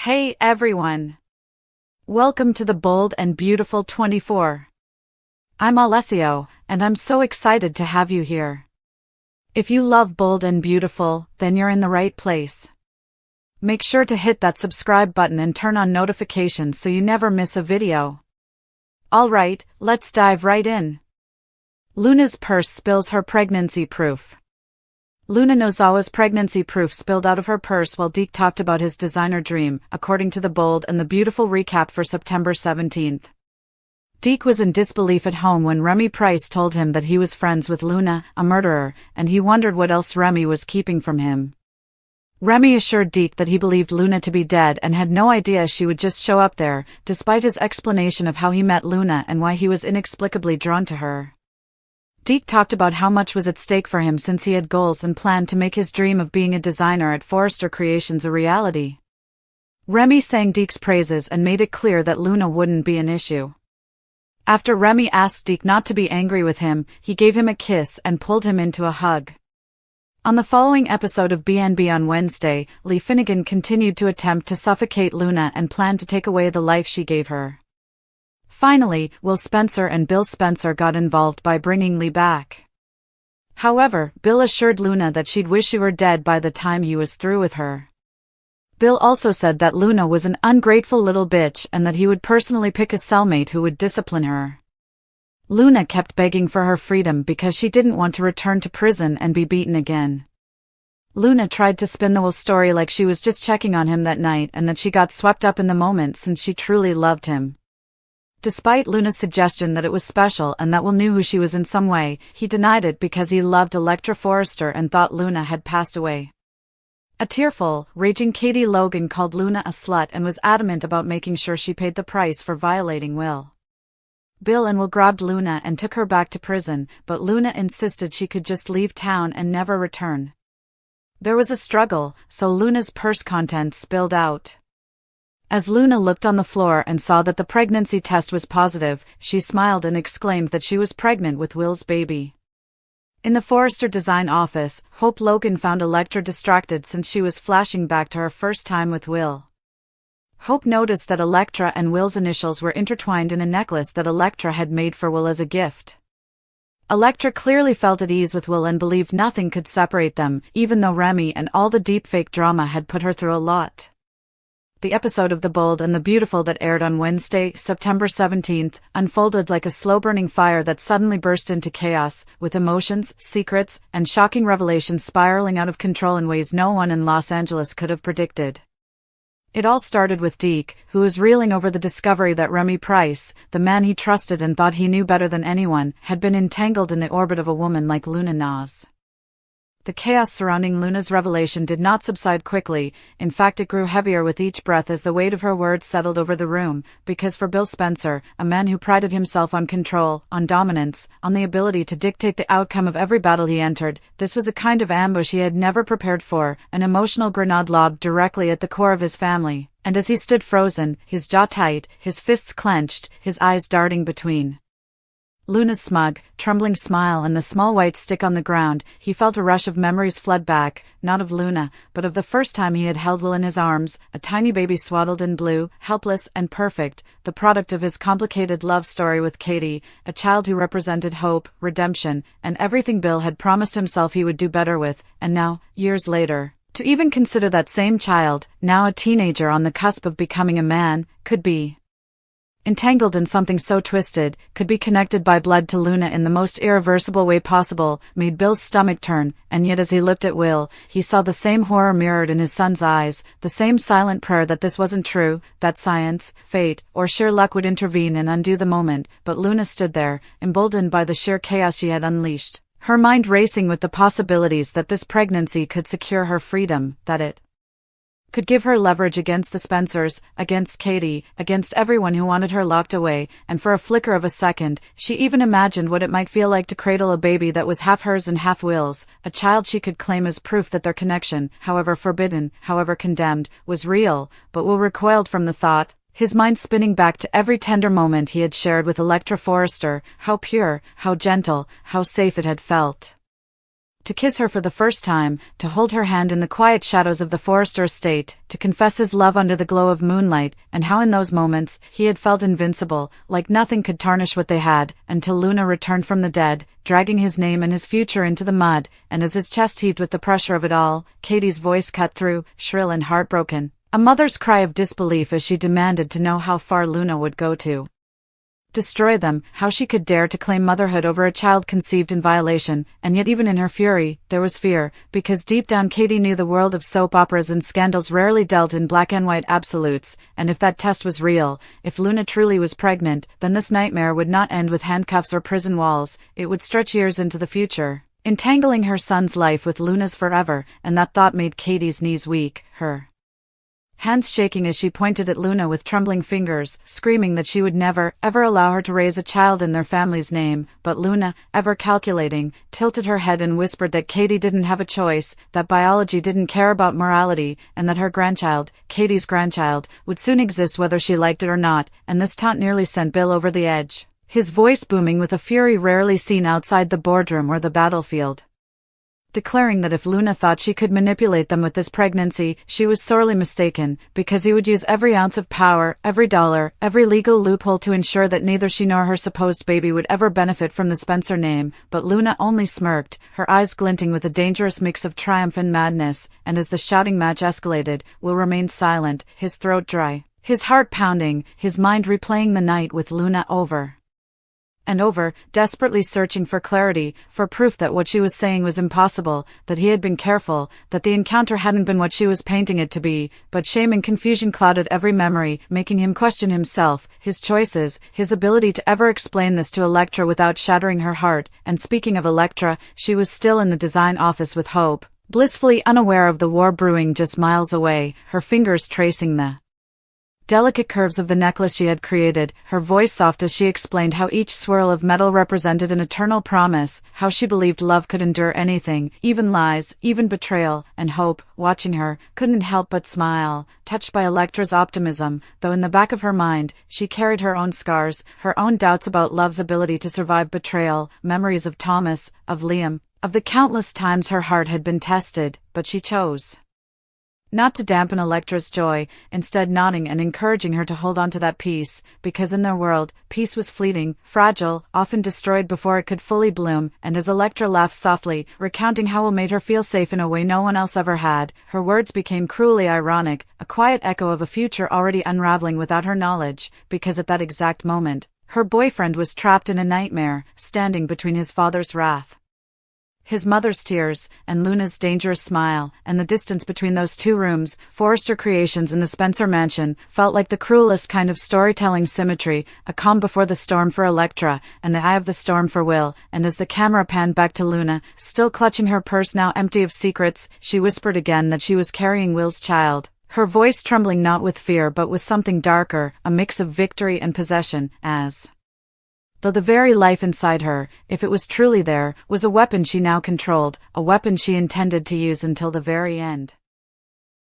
Hey everyone! Welcome to the Bold and Beautiful 24. I'm Alessio, and I'm so excited to have you here. If you love Bold and Beautiful, then you're in the right place. Make sure to hit that subscribe button and turn on notifications so you never miss a video. Alright, let's dive right in. Luna's purse spills her pregnancy proof. Luna Nozawa's pregnancy proof spilled out of her purse while Deke talked about his designer dream, according to the Bold and the Beautiful recap for September 17th. Deke was in disbelief at home when Remy Price told him that he was friends with Luna, a murderer, and he wondered what else Remy was keeping from him. Remy assured Deke that he believed Luna to be dead and had no idea she would just show up there, despite his explanation of how he met Luna and why he was inexplicably drawn to her. Deke talked about how much was at stake for him since he had goals and planned to make his dream of being a designer at Forrester Creations a reality. Remy sang Deke's praises and made it clear that Luna wouldn't be an issue. After Remy asked Deke not to be angry with him, he gave him a kiss and pulled him into a hug. On the following episode of BNB on Wednesday, Lee Finnegan continued to attempt to suffocate Luna and planned to take away the life she gave her. Finally, Will Spencer and Bill Spencer got involved by bringing Lee back. However, Bill assured Luna that she'd wish she were dead by the time he was through with her. Bill also said that Luna was an ungrateful little bitch and that he would personally pick a cellmate who would discipline her. Luna kept begging for her freedom because she didn't want to return to prison and be beaten again. Luna tried to spin the Will story like she was just checking on him that night and that she got swept up in the moment since she truly loved him. Despite Luna's suggestion that it was special and that Will knew who she was in some way, he denied it because he loved ELECTRA Forrester and thought Luna had passed away. A tearful, raging Katie Logan called Luna a slut and was adamant about making sure she paid the price for violating Will. Bill and Will grabbed Luna and took her back to prison, but Luna insisted she could just leave town and never return. There was a struggle, so Luna's purse contents spilled out. As Luna looked on the floor and saw that the pregnancy test was positive, she smiled and exclaimed that she was pregnant with Will's baby. In the Forrester design office, Hope Logan found ELECTRA distracted since she was flashing back to her first time with Will. Hope noticed that ELECTRA and Will's initials were intertwined in a necklace that ELECTRA had made for Will as a gift. ELECTRA clearly felt at ease with Will and believed nothing could separate them, even though Remy and all the deepfake drama had put her through a lot. The episode of The Bold and the Beautiful that aired on Wednesday, September 17th, unfolded like a slow-burning fire that suddenly burst into chaos, with emotions, secrets, and shocking revelations spiraling out of control in ways no one in Los Angeles could have predicted. It all started with Deke, who was reeling over the discovery that Remy Price, the man he trusted and thought he knew better than anyone, had been entangled in the orbit of a woman like Luna Noz. The chaos surrounding Luna's revelation did not subside quickly. In fact, it grew heavier with each breath as the weight of her words settled over the room, because for Bill Spencer, a man who prided himself on control, on dominance, on the ability to dictate the outcome of every battle he entered, this was a kind of ambush he had never prepared for, an emotional grenade lobbed directly at the core of his family, and as he stood frozen, his jaw tight, his fists clenched, his eyes darting between Luna's smug, trembling smile and the small white stick on the ground, he felt a rush of memories flood back, not of Luna, but of the first time he had held Will in his arms, a tiny baby swaddled in blue, helpless and perfect, the product of his complicated love story with Katie, a child who represented hope, redemption, and everything Bill had promised himself he would do better with, and now, years later, to even consider that same child, now a teenager on the cusp of becoming a man, could be entangled in something so twisted, could be connected by blood to Luna in the most irreversible way possible, made Bill's stomach turn, and yet as he looked at Will, he saw the same horror mirrored in his son's eyes, the same silent prayer that this wasn't true, that science, fate, or sheer luck would intervene and undo the moment, but Luna stood there, emboldened by the sheer chaos she had unleashed, her mind racing with the possibilities that this pregnancy could secure her freedom, that it could give her leverage against the Spencers, against Katie, against everyone who wanted her locked away, and for a flicker of a second, she even imagined what it might feel like to cradle a baby that was half hers and half Will's, a child she could claim as proof that their connection, however forbidden, however condemned, was real, but Will recoiled from the thought, his mind spinning back to every tender moment he had shared with ELECTRA Forrester, how pure, how gentle, how safe it had felt. To kiss her for the first time, to hold her hand in the quiet shadows of the Forrester estate, to confess his love under the glow of moonlight, and how in those moments, he had felt invincible, like nothing could tarnish what they had, until Luna returned from the dead, dragging his name and his future into the mud, and as his chest heaved with the pressure of it all, Katie's voice cut through, shrill and heartbroken. A mother's cry of disbelief as she demanded to know how far Luna would go to destroy them, how she could dare to claim motherhood over a child conceived in violation, and yet even in her fury, there was fear, because deep down Katie knew the world of soap operas and scandals rarely dealt in black and white absolutes, and if that test was real, if Luna truly was pregnant, then this nightmare would not end with handcuffs or prison walls, it would stretch years into the future, entangling her son's life with Luna's forever, and that thought made Katie's knees weak, her hands shaking as she pointed at Luna with trembling fingers, screaming that she would never, ever allow her to raise a child in their family's name, but Luna, ever calculating, tilted her head and whispered that Katie didn't have a choice, that biology didn't care about morality, and that her grandchild, Katie's grandchild, would soon exist whether she liked it or not, and this taunt nearly sent Bill over the edge, his voice booming with a fury rarely seen outside the boardroom or the battlefield, declaring that if Luna thought she could manipulate them with this pregnancy, she was sorely mistaken, because he would use every ounce of power, every dollar, every legal loophole to ensure that neither she nor her supposed baby would ever benefit from the Spencer name, but Luna only smirked, her eyes glinting with a dangerous mix of triumph and madness, and as the shouting match escalated, Will remained silent, his throat dry, his heart pounding, his mind replaying the night with Luna over and over, desperately searching for clarity, for proof that what she was saying was impossible, that he had been careful, that the encounter hadn't been what she was painting it to be, but shame and confusion clouded every memory, making him question himself, his choices, his ability to ever explain this to Electra without shattering her heart, and speaking of Electra, she was still in the design office with Hope, blissfully unaware of the war brewing just miles away, her fingers tracing the delicate curves of the necklace she had created, her voice soft as she explained how each swirl of metal represented an eternal promise, how she believed love could endure anything, even lies, even betrayal, and Hope, watching her, couldn't help but smile, touched by Electra's optimism, though in the back of her mind, she carried her own scars, her own doubts about love's ability to survive betrayal, memories of Thomas, of Liam, of the countless times her heart had been tested, but she chose not to dampen Electra's joy, instead nodding and encouraging her to hold on to that peace, because in their world, peace was fleeting, fragile, often destroyed before it could fully bloom, and as Electra laughed softly, recounting how Will made her feel safe in a way no one else ever had, her words became cruelly ironic, a quiet echo of a future already unraveling without her knowledge, because at that exact moment, her boyfriend was trapped in a nightmare, standing between his father's wrath, his mother's tears, and Luna's dangerous smile, and the distance between those two rooms, Forrester Creations in the Spencer mansion, felt like the cruelest kind of storytelling symmetry, a calm before the storm for Electra, and the eye of the storm for Will, and as the camera panned back to Luna, still clutching her purse now empty of secrets, she whispered again that she was carrying Will's child, her voice trembling not with fear but with something darker, a mix of victory and possession, as though the very life inside her, if it was truly there, was a weapon she now controlled, a weapon she intended to use until the very end.